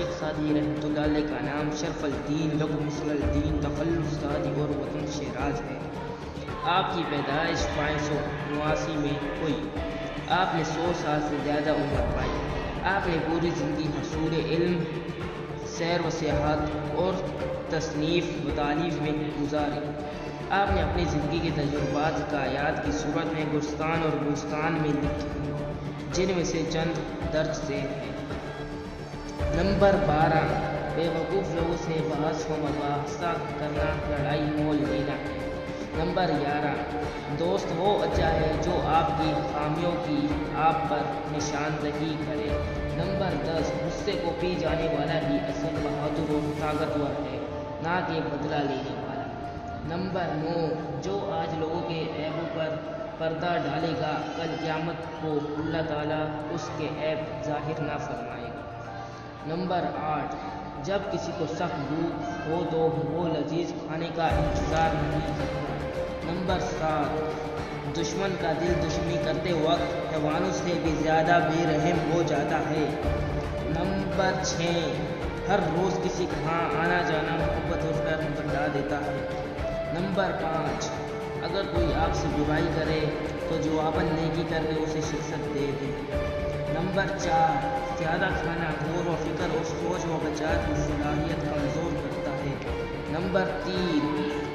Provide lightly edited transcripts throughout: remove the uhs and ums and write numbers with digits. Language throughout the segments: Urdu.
شیخ سعدی رحمۃ اللہ علیہ کا نام شرف الدین لقب مثل الدین تخلص سعدی اور وطن شیراز ہے۔ آپ کی پیدائش 589 میں ہوئی۔ آپ نے 100 سال سے زیادہ عمر پائی۔ آپ نے پوری زندگی حصول علم، سیر و سیاحت اور تصنیف و تالیف میں گزاری۔ آپ نے اپنی زندگی کے تجربات حکایات کی صورت میں گلستان اور گلستان میں لکھی، جن میں سے چند درج ذیل ہیں۔ نمبر 12، بیوقوف لوگوں سے بحث و مباحثہ کرنا لڑائی مول لینا ہے۔ نمبر 11، دوست وہ اچھا ہے جو آپ کی خامیوں کی آپ پر نشاندہی کرے۔ نمبر 10، غصے کو پی جانے والا ہی اصل بہادر و طاقتور ہے، نہ کہ بدلہ لینے والا۔ نمبر 9، جو آج لوگوں کے عیبوں پر پردہ ڈالے گا، کل قیامت کو اللہ تعالیٰ اس کے عیب ظاہر نہ فرمائے گا۔ نمبر 8، جب کسی کو سخت بھوک ہو تو وہ لذیذ کھانے کا انتظار نہیں کرتا۔ نمبر 7، دشمن کا دل دشمنی کرتے وقت حیوانوں سے بھی زیادہ بے رحم ہو جاتا ہے۔ نمبر 6، ہر روز کسی کا ہاں آنا جانا محبت اور ڈر بڑھا دیتا ہے۔ نمبر 5، اگر کوئی آپ سے برائی کرے تو جواباً نیکی کر کے اسے شکست دے دے۔ نمبر 4، زیادہ کھانا غور و فکر اور سوچ و بچار کی صلاحیت کمزور کرتا ہے۔ نمبر 3،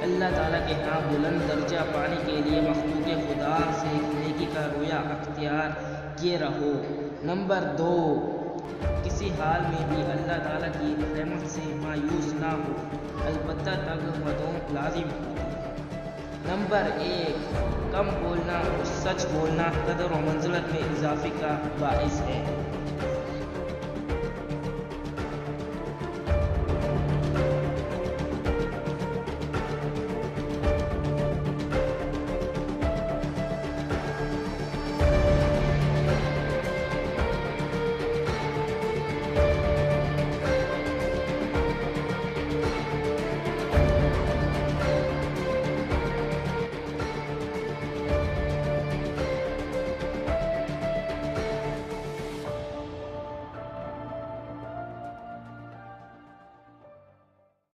اللہ تعالیٰ کے ہاں بلند درجہ پانے کے لیے مخلوق خدا سے نیکی کا رویہ اختیار کیے رہو۔ نمبر 2، کسی حال میں بھی اللہ تعالیٰ کی رحمت سے مایوس نہ ہو، البتہ تقویٰ لازم ہوتی ہے۔ نمبر 1، کم بولنا اور سچ بولنا قدر و منزلت میں اضافے کا باعث ہے۔